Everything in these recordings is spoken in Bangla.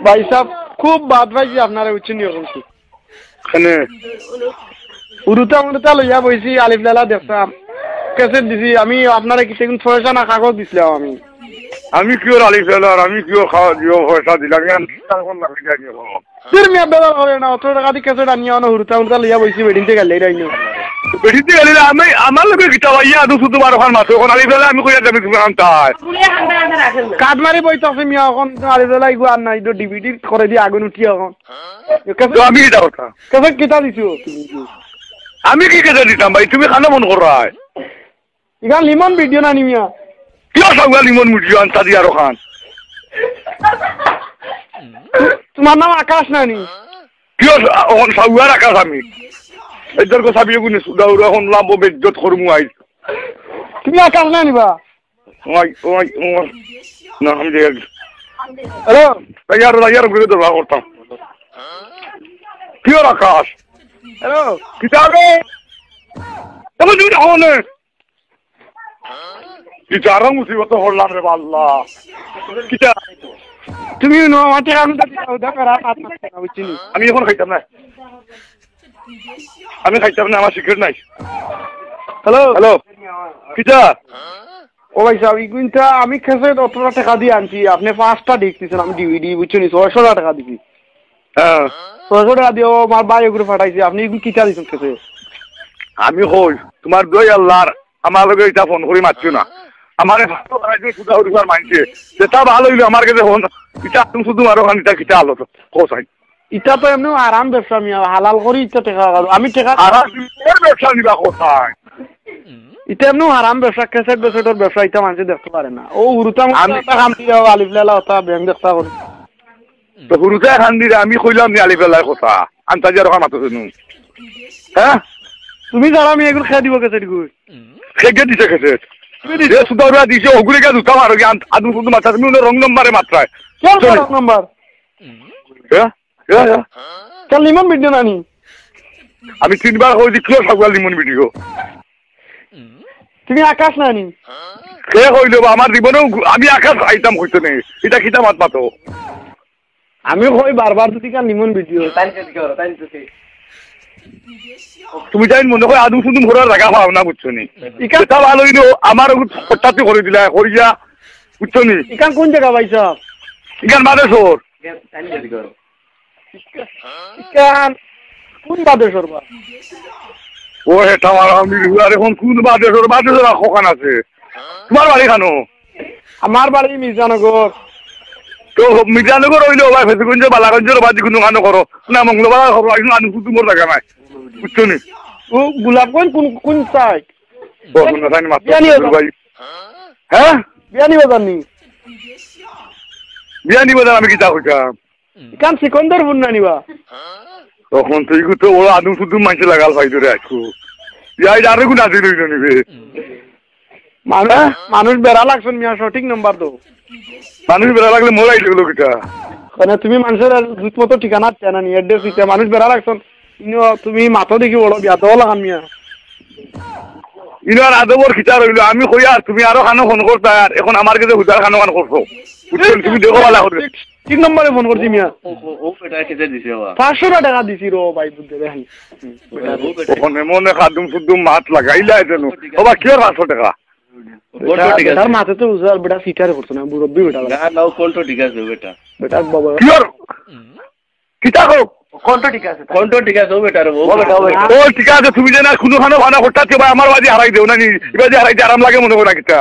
ভাই সাহেব খুব বাদ পাইছি আপনারা উচ্ছেন কি খানে উড়ুতা লইয়া বইছি আলিফ লালা দেখতাম কেসেট দিছি আমি আপনারা কিছু পয়সা না কাগজ দিছিলাম আমি কিওর আলি ফেলার আমি কিওর খাওয়া দিও পয়সা দিলাম ফির মিয়া বেলা করে না 18 টাকা দিয়ে কেসেট আনিয়া না উড়ুতা লইয়া বইছি বেডিং থেকে গেলে রাইনো বেশিতে গেলে আমি আমার লোকে কিতা ভাইয়া আদু শুধু বারো খান মাত্র এখন আলি ফেলা আমি কইয়া যাবি তুমি আনতাই কাট মারি বইতাছে মিয়া এখন আলিফ লালা ইগো আর নাই তো ডিভিডি করে দি আগুন উঠি এখন আমি কিতা কথা কেসেট কিতা দিছো আমি কি কেটে দিতাম ভাই তুমি খানা মন করাই ইগান লিমন ভিডিও না নিমিয়া কিয় সবগুলা লিমন মুড়িও আনতা দি আরো খান তোমার নাম আকাশ নানি কিয় এখন সবগুলা আকাশ আমি এদের কথা বিয়ে গুনে সুদাউর এখন লাম্ব বেজ্জত করমু আই তুমি আকাশ নানি বা ওই ওই ওই না আমি দেখ হ্যালো ইয়ার ঘুরে দরবার করতাম কিয় আকাশ হ্যালো কিতাবে তবে তুমি এখন কিতারা মুসিবত হলাম রে আল্লাহ কিতা তুমি নো মাটি কাম দা করা হাত মারতে না বুঝছিনি আমি এখন খাইতাম না আমি খাইতাম না আমার সিগারেট নাই হ্যালো হ্যালো কিতা ও ভাই সাহেব ইগুনটা আমি খেসে 18 টাকা দিয়ে আনছি আপনি 5টা দেখতেছেন আমি ডিভিডি বুঝছিনি 600 টাকা দিছি হ্যাঁ 600 টাকা দিয়ে আমার ভাই ওগুলো পাঠাইছি আপনি ইগুন কিটা দিছেন খেসে আমি কই তোমার দই আল্লাহর আমার লগে এটা ফোন করি মারছো না আমারে সুদা হরিবার মানছে সেটা ভালো হইলো আমার কাছে ফোন এটা তুমি শুধু আরো খান এটা কিটা আলো তো কোসাই ইটা তো এমনি আরাম ব্যবসা আমি হালাল করি ইটা টাকা আমি টাকা আর ব্যবসা নিবা কোথায় ইটা এমনি আরাম ব্যবসা কেসেট বেসেটের ব্যবসা ইটা মানুষ দেখতে পারে না ও উড়ুতা আমি কাম দিয়া আলিফ লালা ওটা ব্যাংক দেখতা করি তো হুরুতে খান দিলে আমি কইলাম নি আলি বেলার কথা আন্তাজি আরো খান মাতো হ্যাঁ তুমি যারা আমি এগুলো খেয়ে দিব কেসেট গুলো খেগে দিছে খেছে সুদা দিছে ওগুলি কে দুটা মারো আদু শুধু মাত্রা তুমি রং নম্বরে মাত্রায় কোন নাম্বার হ্যাঁ হ্যাঁ কাল লিমন ভিডিও নানি আমি 3বার কইছি কিলো সবগুলা লিমন ভিডিও তুমি আকাশ নানি কে কইল আমার জীবনেও আমি আকাশ আইতাম কইতে নেই এটা কিতা মাত মাতো আমি কই বারবার যদি কাল লিমন ভিডিও তুমি যাই মনে হয় আদু শুধু ঘোরার জায়গা পাও না বুঝছো নি এটা ভালো হইলো আমার হঠাৎ করে দিলা করিয়া বুঝছো নি ইকান কোন জায়গা পাইছ ইকান মাদেশ্বর ইকান কোন বাদেশ্বর বা ও হেটা আমার আমি আর এখন কোন বাদেশ্বর কখন আছে তোমার বাড়ি খানো আমার বাড়ি মির্জানগর তো মির্জানগর হইলো ভাই ফেসগঞ্জ বালাগঞ্জের বাদি কোনো খানো করো না মঙ্গলবার খবর আইন আনু শুধু মোর জায়গা নাই বুঝছো নি ও গোলাপগঞ্জ কোন কোন সাইড হ্যাঁ বিয়ানি বাজার নি বিয়ানি বাজার আমি কিতা কইতাম ইকান সিকন্দরপুর না নিবা তখন তুই তো ওরা আদম শুধু মাইছে লাগাল পাই ধরে আজকু ইয়াই আরে কোন আছে লইল নিবে মানুষ বেড়া লাগছেন মিয়া সঠিক নাম্বার দাও মানুষ বেড়া লাগলে মোরাই লাগলো কিটা মানে তুমি মানুষের জুত মতো ঠিকানা চেনা নি অ্যাড্রেস দিতে মানুষ বেড়া লাগছেন তুমি মাথা দেখি বড় বিয়া দাও লাগান মিয়া ইনার আদবর খিচা রইলো আমি কইয়া তুমি আরো খানো ফোন করতা আর এখন আমার কাছে হুদার খানো খান করছো বুঝছেন তুমি দেখো ভালো করে ঠিক নম্বরে ফোন করছি মিয়া ও এটা কেটে দিছে বাবা 500 টাকা দিছি রো ভাই বুঝতে দেখি ওখানে মনে খাদুম ফুদুম মাত লাগাইলা যেন বাবা কি 500 টাকা কোনটো ঠিক আছে তার মাথা তো উজাল বেটা সিটারে পড়ছ না মুরব্বি বেটা না নাও কোনটো ঠিক আছে বেটা বেটা বাবা কি কিটা কো কোনটো ঠিক আছে ও বেটা রে ও বেটা ও ঠিক আছে তুমি জানা কোনো খানো ভানা করতে ভাই আমার বাজি হারাই দেও না নি এবারে হারাইতে আরাম লাগে মনে করে কিটা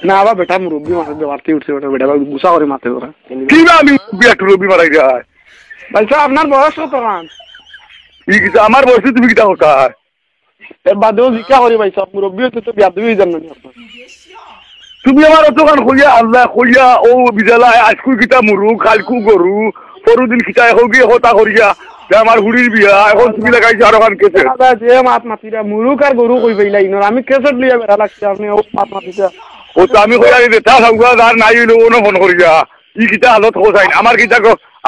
না বাবা বেটা মুরব্বি মাথা দেওয়ারতে উঠছে বেটা বেটা গুসা করে মাথা ধরা কি না আমি বিয়াট রবি মারাই যায় ভাই সাহেব আপনার বয়স কত কান এই কি আমার বয়স তুমি কিটা হতা এর বাদেও জিকা করি ভাই সাহেব মুরব্বি হতে তো বিয়া দিবি জানেন না তুমি আমার দোকান খুলিয়া আল্লাহ খুলিয়া ও বিজালায় আজকু কিটা মুরু কালকু গরু পরদিন কিটা হোগি হতা করিয়া আমার হুড়ির বিয়া এখন তুমি লাগাইছো আরো খান কেসে যে মাত মাতিরা মুরুক আর গরু কই পাইলা ইনর আমি কেসেট লিয়া বেড়া লাগছে আপনি ও মাত মাতিছা ও তো আমি কইয়া দিতে তা সবগুলা আর নাই হইলো ওনো ফোন করিয়া ই কিটা হালত হোসাইন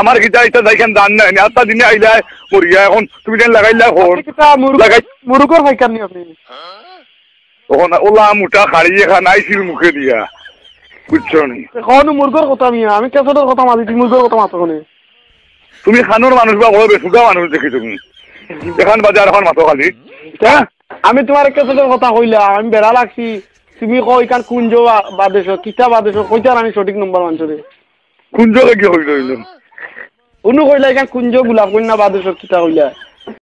আমার কিটা এটা দেখেন দান নাই আত্তা দিনে আইলা মরিয়া এখন তুমি যেন লাগাইলা ফোন লাগাই মুরুকর ভাইকার নি আপনি তখন ওলা মুটা খাড়িয়ে খান আইছিল মুখে দিয়া বুঝছো নি কখনো মুরগোর কথা মিয়া আমি কেসেটের কথা মাঝি তুই মুরগোর কথা মাতো কোনে তুমি খানোর মানুষ বা বড় বেসুগা মানুষ দেখি তুমি এখান বাজার এখন মাতো খালি হ্যাঁ আমি তোমার কেসেটের কথা কইলা আমি বেড়া লাগছি তুমি কই কান কুঞ্জ বাদেশ কিতা বাদেশ কইতার আমি সঠিক নম্বর মানছরে কুঞ্জকে কি হইল উনু কইলা এখান কুঞ্জ গোলাপ কন্যা বাদেশ কিতা কইলা